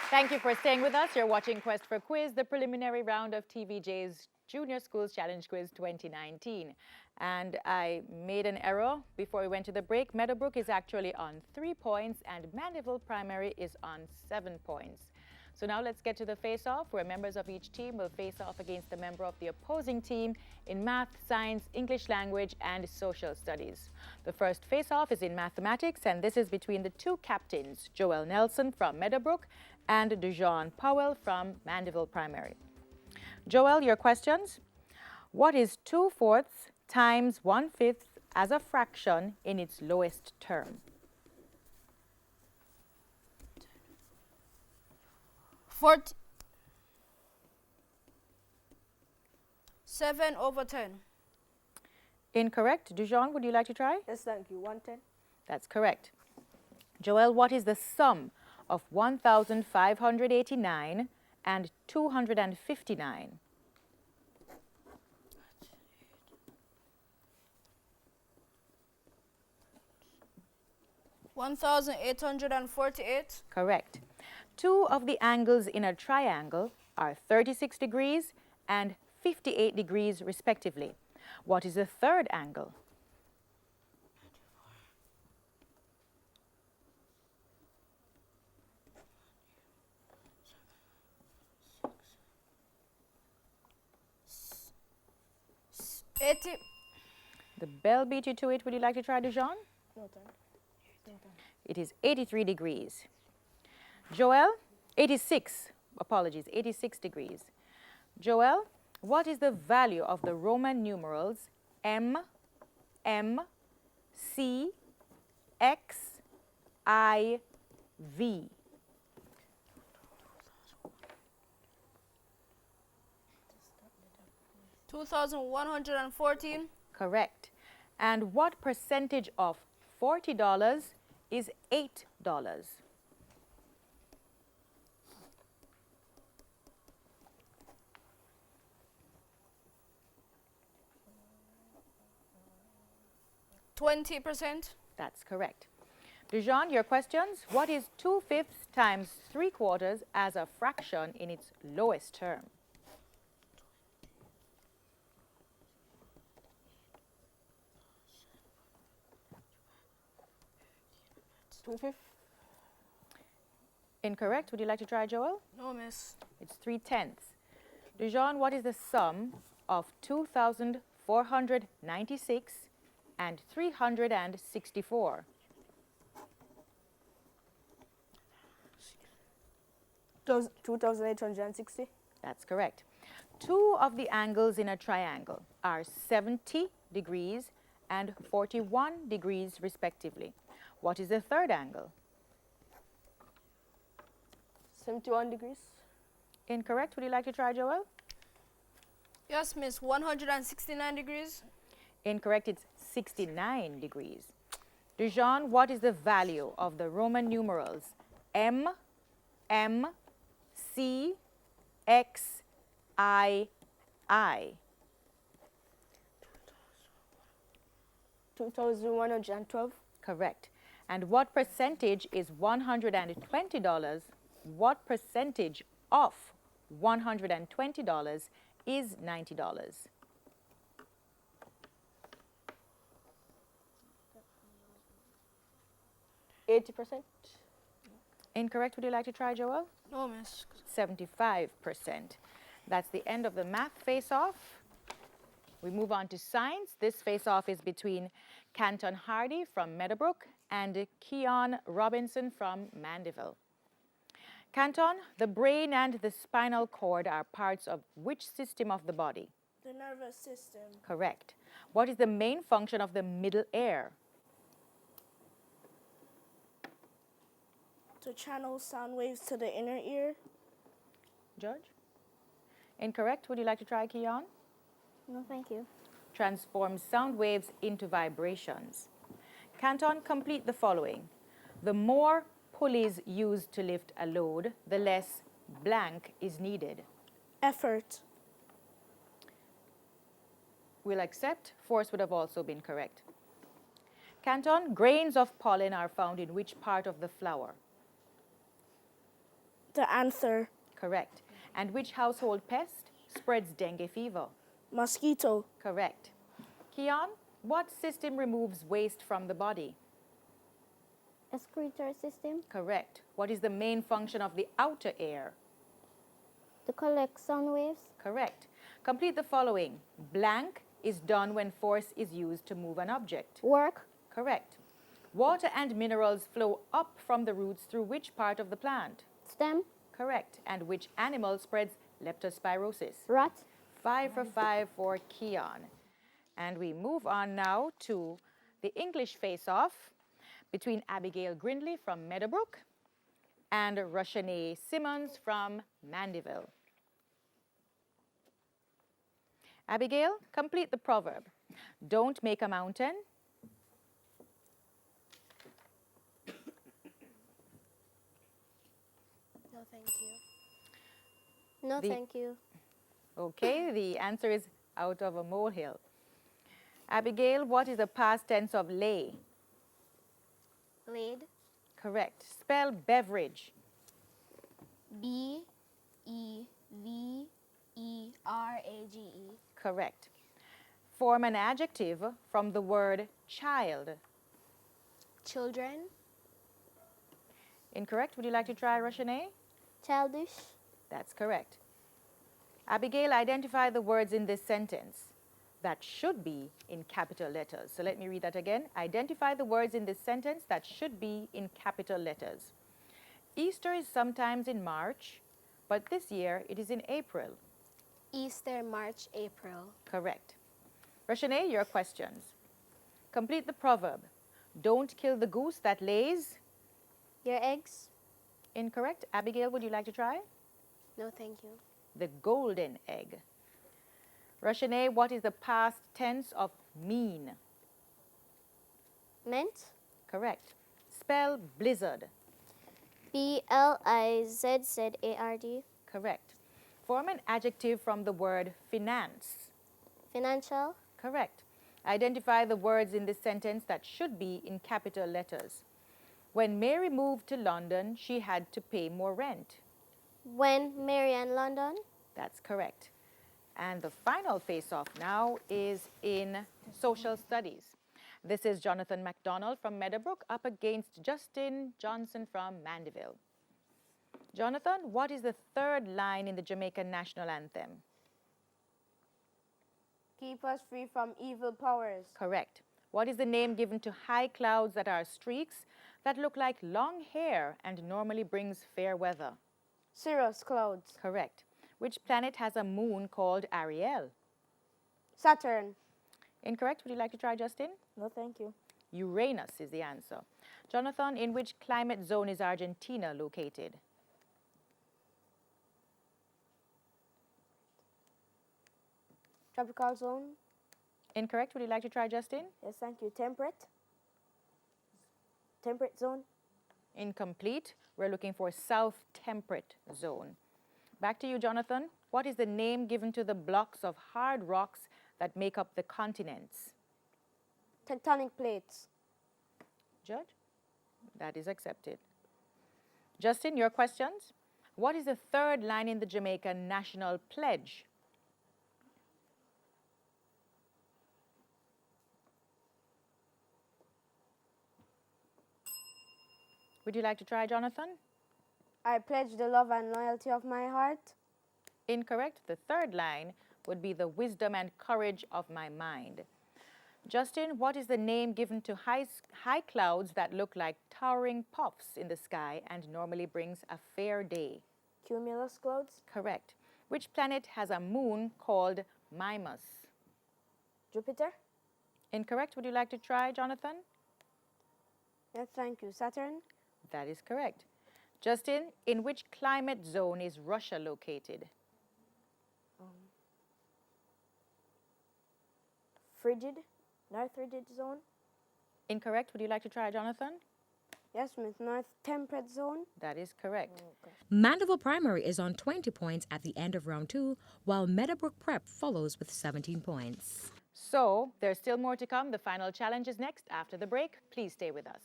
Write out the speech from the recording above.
Thank you for staying with us. You're watching Quest for Quiz, the preliminary round of TVJ's Junior Schools Challenge Quiz 2019. And I made an error before we went to the break. Meadowbrook is actually on 3 points and Mandeville Primary is on 7 points. So now let's get to the face-off, where members of each team will face off against a member of the opposing team in math, science, English language, and social studies. The first face-off is in mathematics, and this is between the two captains, Joel Nelson from Meadowbrook and Dujon Powell from Mandeville Primary. Joel, your questions. What is 2/4 times 1/5 as a fraction in its lowest term? 7/10. Incorrect. Dujon, would you like to try? Yes, thank you. 110. That's correct. Joel, what is the sum of 1,589 and 259? 1,848. Correct. Two of the angles in a triangle are 36 degrees and 58 degrees respectively. What is the third angle? 80. The bell beat you to it. Would you like to try, Dujon? No time. No time. It is 83 degrees. Joel, 86. Apologies, 86 degrees. Joel, what is the value of the Roman numerals M, M, C, X, I, V? $2,114. Correct. And what percentage of $40 is $8? 20%. That's correct. Dujon, your questions. What is 2/5 times 3/4 as a fraction in its lowest term? 2/5. Incorrect. Would you like to try, Joel? No, miss. It's 3/10. Dujon, what is the sum of 2,496 and 364? 2,860. That's correct. Two of the angles in a triangle are 70 degrees and 41 degrees respectively. What is the third angle? 71 degrees. Incorrect. Would you like to try, Joel? Yes, miss. 169 degrees. Incorrect. It's 69 degrees. Dujon, what is the value of the Roman numerals M, M, C, X, I, I? 2,112. Correct. And what percentage is $120? What percentage of $120 is $90? 80%. Incorrect. Would you like to try, Joel? No, miss. 75%. That's the end of the math face-off. We move on to science. This face-off is between Canton Hardy from Meadowbrook and Keon Robinson from Mandeville. Canton, the brain and the spinal cord are parts of which system of the body? The nervous system. Correct. What is the main function of the middle ear? To channel sound waves to the inner ear. Judge? Incorrect. Would you like to try, Keon? No, thank you. Transforms sound waves into vibrations. Canton, complete the following. The more pulleys used to lift a load, the less blank is needed. Effort. We'll accept. Force would have also been correct. Canton, grains of pollen are found in which part of the flower? The anther. Correct. And which household pest spreads dengue fever? Mosquito. Correct. Keon, what system removes waste from the body? Excretory system. Correct. What is the main function of the outer air? To collect sound waves. Correct. Complete the following. Blank is done when force is used to move an object. Work. Correct. Water and minerals flow up from the roots through which part of the plant? Stem. Correct. And which animal spreads leptospirosis? Rat. 5 for 5 for Keon. And we move on now to the English face-off between Abigail Grindley from Meadowbrook and Roshanae Simmons from Mandeville. Abigail, complete the proverb. Don't make a mountain. No, thank you. No, The- thank you. Okay, the answer is out of a molehill. Abigail, what is the past tense of lay? Laid. Correct. Spell beverage. B-E-V-E-R-A-G-E. Correct. Form an adjective from the word child. Children. Incorrect. Would you like to try, Roshanae? Childish. That's correct. Abigail, identify the words in this sentence that should be in capital letters. So let me read that again. Identify the words in this sentence that should be in capital letters. Easter is sometimes in March, but this year it is in April. Easter, March, April. Correct. Roshanae, your questions. Complete the proverb. Don't kill the goose that lays. Your eggs? Incorrect. Abigail, would you like to try? No, thank you. The golden egg. Roshanae, what is the past tense of mean? Meant? Correct. Spell blizzard. B-L-I-Z-Z-A-R-D. Correct. Form an adjective from the word finance. Financial. Correct. Identify the words in this sentence that should be in capital letters. When Mary moved to London, she had to pay more rent. When Mary and London. That's correct. And the final face-off now is in social studies. This is Jonathan MacDonald from Meadowbrook up against Justin Johnson from Mandeville. Jonathan, what is the third line in the Jamaican national anthem? Keep us free from evil powers. Correct. What is the name given to high clouds that are streaks that look like long hair and normally brings fair weather? Cirrus clouds. Correct. Which planet has a moon called Ariel? Saturn. Incorrect. Would you like to try, Justin? No, thank you. Uranus is the answer. Jonathan, in which climate zone is Argentina located? Tropical zone. Incorrect. Would you like to try, Justin? Yes, thank you. Temperate. Temperate zone. Incomplete. We're looking for South Temperate Zone. Back to you, Jonathan. What is the name given to the blocks of hard rocks that make up the continents? Tectonic plates. Judge? That is accepted. Justin, your questions? What is the third line in the Jamaican national pledge? Would you like to try, Jonathan? I pledge the love and loyalty of my heart. Incorrect. The third line would be the wisdom and courage of my mind. Justin, what is the name given to high clouds that look like towering puffs in the sky and normally brings a fair day? Cumulus clouds. Correct. Which planet has a moon called Mimas? Jupiter. Incorrect. Would you like to try, Jonathan? Yes, thank you. Saturn. That is correct. Justin, in which climate zone is Russia located? Frigid. North frigid zone. Incorrect. Would you like to try, Jonathan? Yes, Miss. North temperate zone. That is correct. Mandeville Primary is on 20 points at the end of round 2, while Meadowbrook Prep follows with 17 points. So, there's still more to come. The final challenge is next after the break. Please stay with us.